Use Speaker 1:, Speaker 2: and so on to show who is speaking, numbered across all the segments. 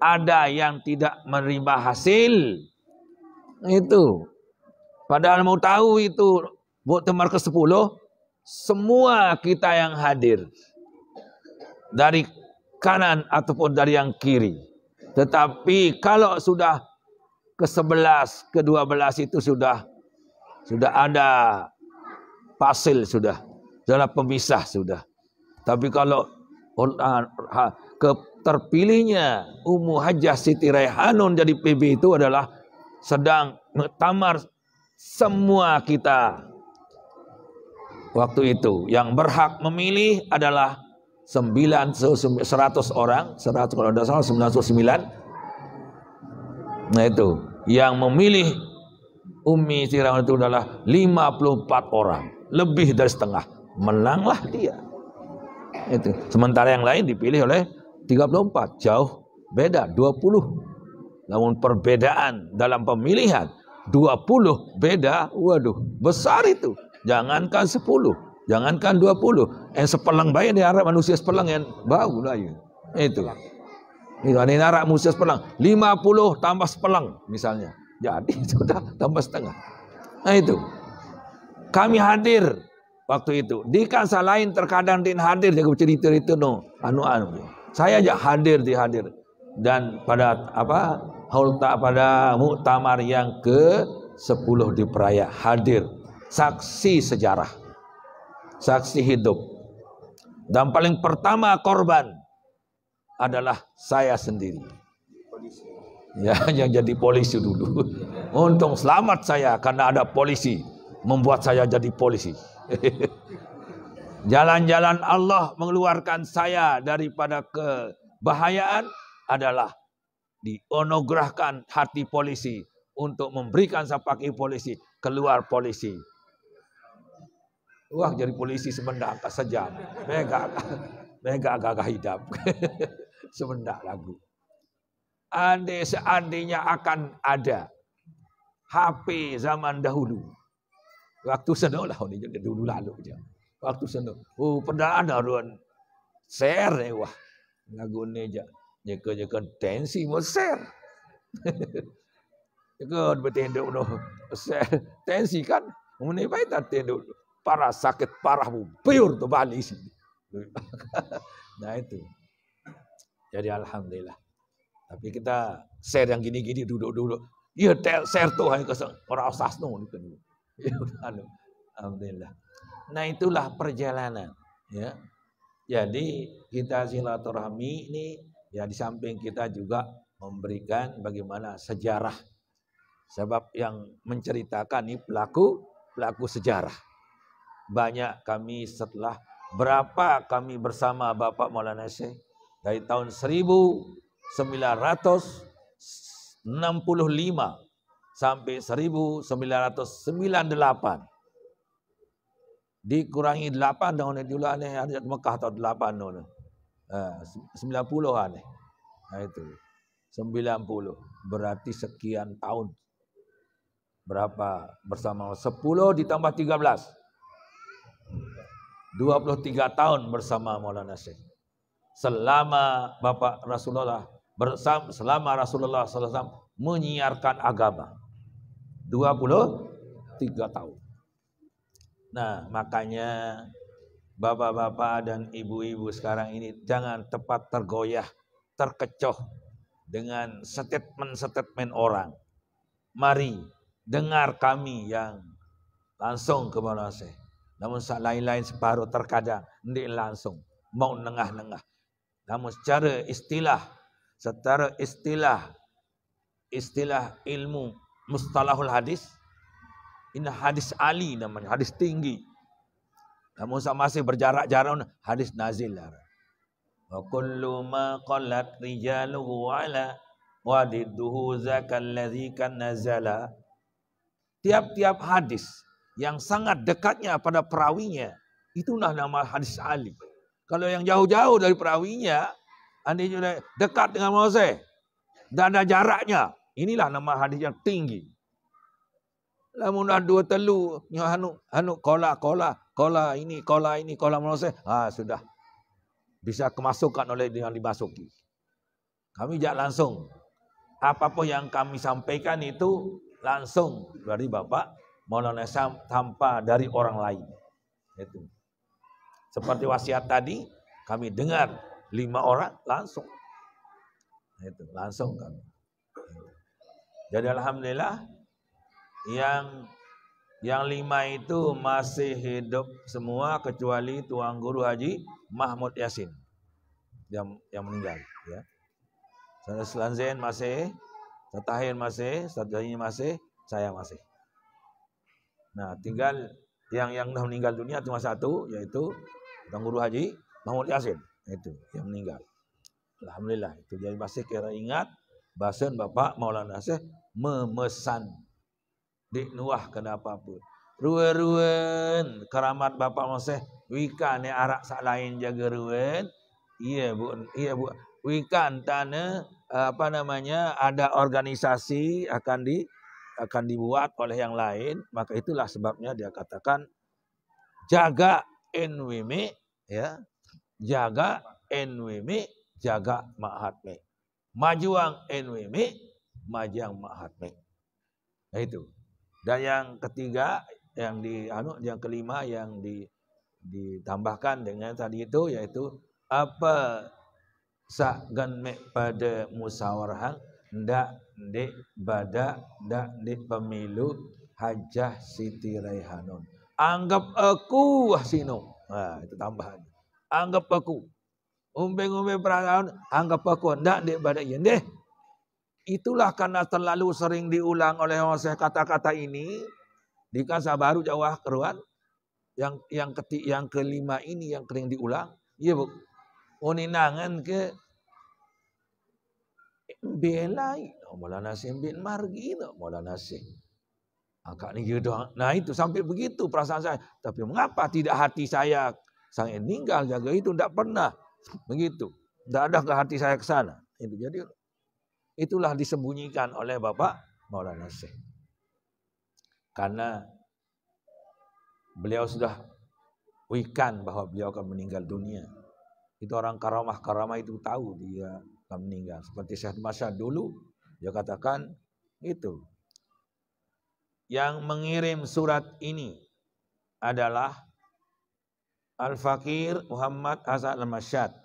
Speaker 1: ada yang tidak menerima hasil. Itu. Padahal mau tahu itu muktamar ke-10, semua kita yang hadir. Dari kanan ataupun dari yang kiri. Tetapi kalau sudah ke-11, ke-12 itu sudah ada fasil sudah pemisah sudah. Tapi kalau terpilihnya Ummu Hajjah Siti Raihanun jadi PB itu adalah sedang muktamar semua kita. Waktu itu yang berhak memilih adalah 100 orang, 100 kalau tidak salah 99. Nah itu yang memilih Ummi Siti Raihanun itu adalah 54 orang, lebih dari setengah. Menanglah dia. Itu. Sementara yang lain dipilih oleh 34, jauh beda 20. Namun perbedaan dalam pemilihan 20 beda, waduh, besar itu. Jangankan 10, jangankan 20. Sepelang bayi di Arab manusia sepelang yang bau lah ya. Itu ada Arab manusia sepelang 50 tambah sepelang misalnya. Jadi sudah tambah setengah. Nah itu. Kami hadir waktu itu. Di kansa lain terkadang din hadir jaga cerita itu no. Saya aja hadir. Dan pada pada muktamar yang ke-10 di Peraya hadir. Saksi sejarah. Saksi hidup. Dan paling pertama korban adalah saya sendiri. Ya, yang jadi polisi dulu. Untung selamat saya karena ada polisi membuat saya jadi polisi. Jalan-jalan Allah mengeluarkan saya daripada kebahayaan adalah dionugerahkan hati polisi untuk memberikan sapaki polisi, keluar polisi. Wah, jadi polisi semendak sejam. Mega agak hidup. Semendak lagu. Seandainya akan ada HP zaman dahulu. Waktu seno lah dulu lalu aja. Waktu seno. Padahal ada ruan share wah. Lagu ni aja. Jeka tensi mau share. Jeka bertenduk no share tensi kan. Mune baik tak tenduk. Parah sakit parah pure tu balik sini. Nah itu. Jadi alhamdulillah. Tapi kita share yang gini-gini duduk-duduk. Iya share tuh hanya orang asas no itu dulu. Alhamdulillah. Nah itulah perjalanan. Ya. Jadi kita silaturahmi ini ya di samping kita juga memberikan bagaimana sejarah. Sebab yang menceritakan ini pelaku sejarah. Banyak kami setelah berapa kami bersama Bapak Maulana Syekh dari tahun 1965 sampai 1998. Dikurangi 8 tahun dulu aneh ada Mekah tahun 8 tahun. 90 aneh. Nah itu. 90 berarti sekian tahun. Berapa bersama 10 ditambah 13. 23 tahun bersama Maulana Syekh. Selama Bapak Rasulullah selama Rasulullah SAW menyiarkan agama 23 tahun. Nah makanya bapak-bapak dan ibu-ibu sekarang ini jangan tepat tergoyah, terkecoh dengan statement-statement orang. Mari dengar kami yang langsung ke Maulana Syekh. Namun lain-lain separuh terkadang tidak langsung mau nengah-nengah. Namun secara istilah ilmu mustalahul hadis, ini hadis Ali namanya, hadis tinggi. Namun masih berjarak-jarak hadis nazil. Wa kullu ma qallat rijaluhu ala wadidduhu zakal ladzi kan nazala. Tiap-tiap hadis yang sangat dekatnya pada perawinya, itulah nama hadis Ali. Kalau yang jauh-jauh dari perawinya, andainya dekat dengan Moses dan ada jaraknya, inilah nama hadis yang tinggi. Lamun ada dua telu, kola ini Moses, sudah bisa kemasukan oleh yang dimasuki. Kami jak langsung. Apapun yang kami sampaikan itu langsung dari Bapak Maulana Syam tanpa dari orang lain. Itu. Seperti wasiat tadi, kami dengar 5 orang langsung. Itu langsung kami. Jadi alhamdulillah yang 5 itu masih hidup semua kecuali Tuan Guru Haji Mahmud Yasin yang meninggal. Ya. Ustaz Zain masih, Ustaz Tahir masih, Ustaz Zaini masih, saya masih. Nah, tinggal yang dah meninggal dunia cuma satu, yaitu Tuan Guru Haji Mahmud Yasin. Itu yang meninggal. Alhamdulillah. Itu jadi masih kira ingat bahasan Bapak Maulana Syekh memesan di nuah kenapa pun. Ruwen keramat Bapak Maulana Syekh wika ne arak sak lain jaga ruwen. Iya bu. Wikan tanah ada organisasi akan dibuat oleh yang lain, maka itulah sebabnya dia katakan jaga NWM ya, jaga NWM, jaga Mahatme. Majuang NWM, majang Mahatme. Nah itu. Dan yang ketiga yang kelima yang ditambahkan dengan tadi itu yaitu apa sakgan mek pada musyawarah ndak dek bada ndak dek pemilu Hajah Siti Raihanun. Anggap aku Sino. Nah, itu tambahan. Anggap aku. Umbe-umbe perasaan anggap aku ndak dek bada iya deh. Itulah karena terlalu sering diulang oleh saya kata-kata ini di Kasa Baru Jawa Keruan yang kelima ini yang sering diulang. Iya Bu. Uninangan ke belai Maulana Syekh bin Margi Maulana Syekh. Agak ni gitu. Nah itu sampai begitu perasaan saya. Tapi mengapa tidak hati saya meninggal jaga itu tidak pernah begitu. Tidak ada ke hati saya ke sana. Itu jadi itulah disembunyikan oleh Bapak Maulana Syekh. Karena beliau sudah wikan bahwa beliau akan meninggal dunia. Itu orang karamah itu tahu dia akan meninggal. Seperti Syekh Masyad dulu, dia katakan itu. Yang mengirim surat ini adalah Al-Fakir Muhammad Hasan Al-Masyad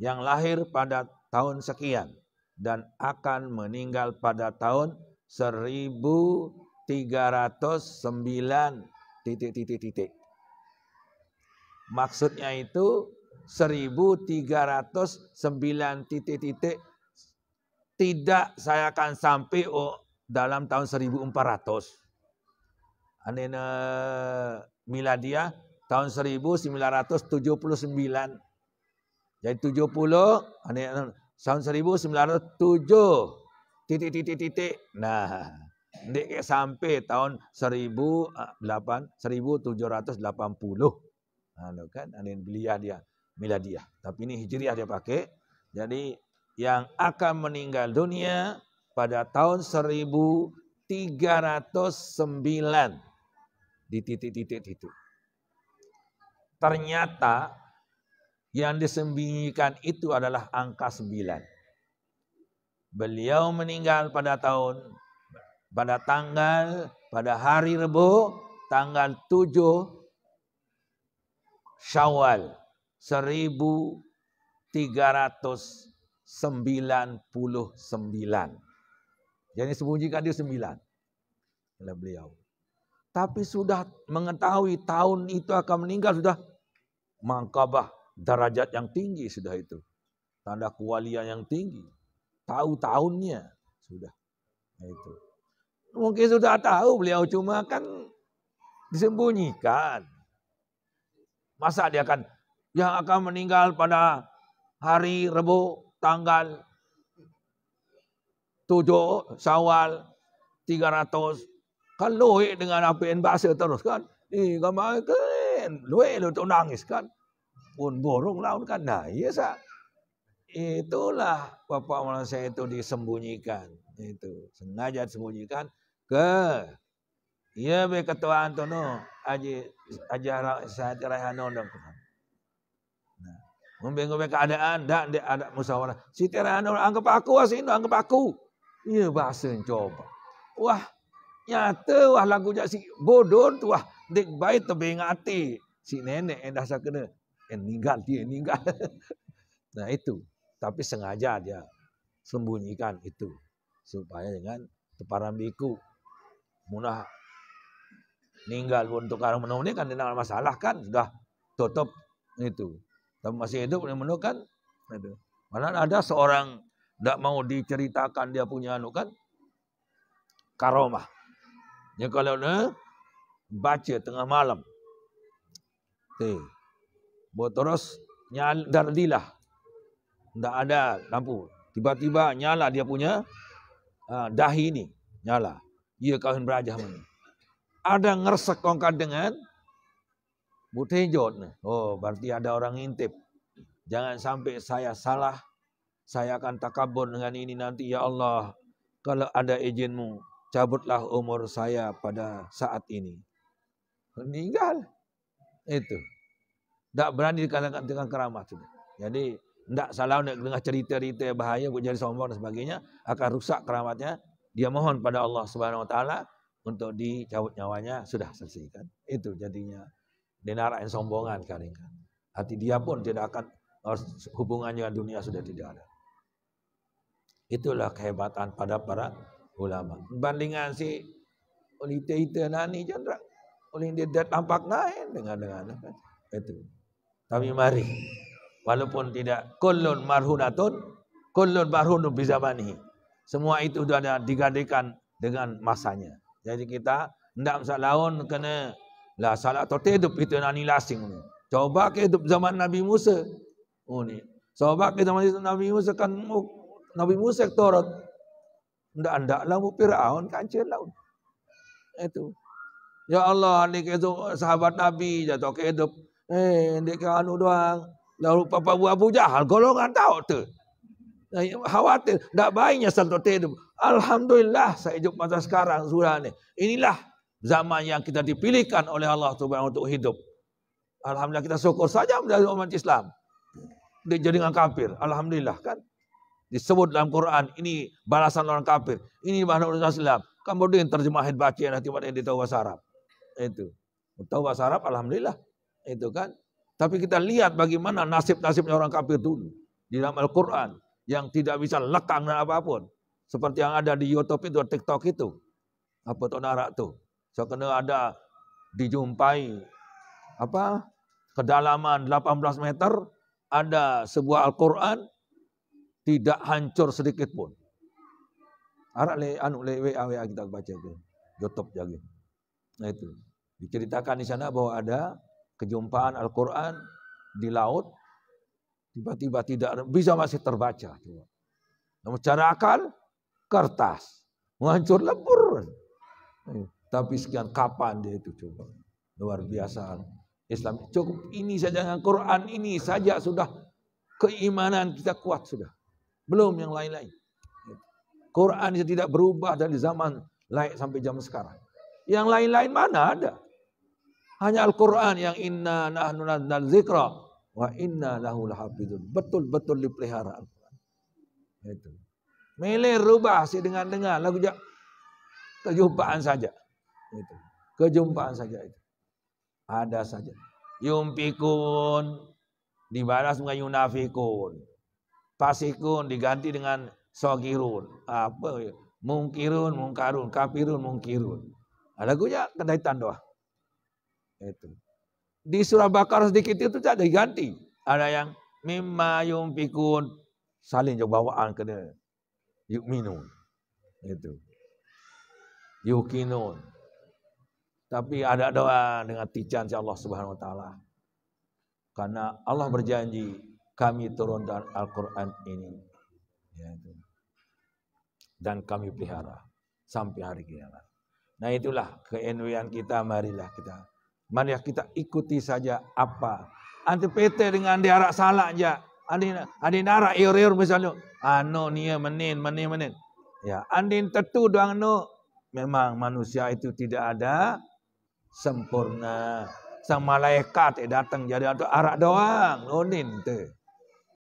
Speaker 1: yang lahir pada tahun sekian dan akan meninggal pada tahun 1309 ... Maksudnya itu 1309 ... Tidak saya akan sampai dalam tahun 1400. Anena miladiah tahun 1979. Jadi 70 tahun 1907 ... Nah, ndek sampai tahun 1780. Anu kan anin beliah dia miladiah. Tapi ini hijriah dia pakai. Jadi yang akan meninggal dunia pada tahun 1309 di titik-titik itu. Ternyata yang disembunyikan itu adalah angka 9. Beliau meninggal pada hari Rebo tanggal 7 Syawal 1399. Jadi sembunyikan dia 9 oleh beliau. Tapi sudah mengetahui tahun itu akan meninggal sudah mangkabah derajat yang tinggi sudah itu. Tanda kewalian yang tinggi. Tahu tahunnya sudah. Nah, itu. Mungkin sudah tahu beliau cuma kan disembunyikan. Masa dia akan yang akan meninggal pada hari Rebo tanggal 7 Syawal 300 kan loe dengan apa yang bahasa terus kan. Gambar kan loe lu tu nangis kan. Pun borong laun kan. Nah, iya sa. Itulah Bapak Maulana saya itu disembunyikan. Itu sengaja disembunyikan ke iya be ketua Antono ajarah saya Raihanun dong. Nah, Ngombe-ngombe keadaan, dak ada musyawarah. Si Tirano anggap aku asing, anggap aku. Iya bahasa coba. Wah, nyata wah lagu jak si bodoh tu wah dek baik tebing hati. Si nenek yang dah sakena meninggal dia meninggal. Nah itu, tapi sengaja dia sembunyikan itu supaya jangan teparan biku. Munah meninggal untuk orang menung ini kan tidak masalah kan, sudah tutup itu. Tapi masih hidup menemukan itu. Mana ada seorang tidak mau diceritakan dia punya anu kan karomah. Ya kalau baca tengah malam, terus nyala dardilah, tidak ada lampu. Tiba-tiba nyala dia punya dahi ini nyala. Ia kawin berajah mana? Ada ngeresek kongkat dengan butejot. Oh, berarti ada orang ngintip. Jangan sampai saya salah. Saya akan takabur dengan ini nanti. Ya Allah, kalau ada izinmu, cabutlah umur saya pada saat ini. Meninggal. Itu. Tak berani dikatakan dengan keramat. Jadi, tidak salah nak dengar cerita-cerita bahaya, buat jadi sombong dan sebagainya. Akan rusak keramatnya. Dia mohon pada Allah Subhanahu Wa Taala untuk dicabut nyawanya, sudah selesaikan. Itu jadinya. Dia narain sombongan kan. Hati dia pun tidak akan, hubungannya dengan dunia sudah tidak ada. Itulah kehebatan pada para ulama. Bandingan si oleh-oleh nani jandra, oleh dia tampak naik dengan itu. Tapi mari, walaupun tidak kullun marhunatun, kullun marhunun bizamanihi. Semua itu sudah ada digantikan dengan masanya. Jadi kita tidak usah lawan kena lah salah atau hidup itu nani lasing. Coba ke hidup zaman Nabi Musa. Oh ni. Coba ke zaman Nabi Musa kan Nabi Musa Taurat. Ndak lah Firaun kancil laut. Itu. Ya Allah, ni ke sahabat Nabi jatuh ke hidup. Ni ke anu doang. Lalu Papa Abu Jahal golongan tahu tu. Khawatir, ndak baiknya satu hidup. Alhamdulillah saya hidup masa sekarang sudah ni. Inilah zaman yang kita dipilihkan oleh Allah Subhanahu untuk hidup. Alhamdulillah kita syukur saja menjadi umat Islam. Dia jadi dengan kafir. Alhamdulillah kan. Disebut dalam Quran, ini balasan orang kafir. Ini bahan orang Islam. Kemudian terjemahin baca nanti pada yang tahu bahasa Arab. Itu. Tahu bahasa Arab, alhamdulillah. Itu kan. Tapi kita lihat bagaimana nasib-nasibnya orang kafir dulu. Di dalam Al-Quran. Yang tidak bisa lekang dan apapun. Seperti yang ada di YouTube itu, TikTok itu. Apa tu narak tu. So kena ada dijumpai kedalaman 18 meter. Ada sebuah Al-Quran. Tidak hancur sedikit pun. Arak WA kita baca itu. YouTube jaga. Nah itu. Diceritakan di sana bahwa ada kejumpaan Al-Quran di laut. Tiba-tiba tidak bisa masih terbaca. Namun cara akal, kertas. Menghancur lebur. Tapi sekian kapan dia itu coba. Luar biasa. Islam cukup ini saja dengan Quran ini saja sudah keimanan kita kuat sudah. Belum yang lain-lain. Quran itu tidak berubah dari zaman lain sampai zaman sekarang. Yang lain-lain mana ada? Hanya Al-Quran yang inna nahnu nazzalna dzikra wa inna lahu lahafizun. Betul-betul dipelihara Al-Quran. Itu. Milih rubah si dengar lagu kejumpaan saja. Itu. Kejumpaan saja itu. Ada saja. Yumpikun dibalas dengan yunafikun. Fasikun diganti dengan sogirun. Apa? Mungkirun, mungkarun, kafirun, mungkirun. Ada lagunya kaitan doa. Itu. Di surah Baqarah sedikit itu tak diganti. Ada yang mimma yumpikun. Saling jauh bawaan kena. Yukminun. Itu. Yukinun. Tapi ada doa dengan tijan si Allah Subhanahu Wa Taala. Karena Allah berjanji kami turunkan Al-Quran ini. Ya, itu. Dan kami pelihara sampai hari kiamat. Nah itulah keenuian kita. Marilah kita ikuti saja apa. Anti PT dengan diarak salah aja. Andi narak iur misalnya. Ano nia menin. Ya, andin tetu doang no. Memang manusia itu tidak ada sempurna. Sang malaikat datang jadi arak doang. Nonin tu.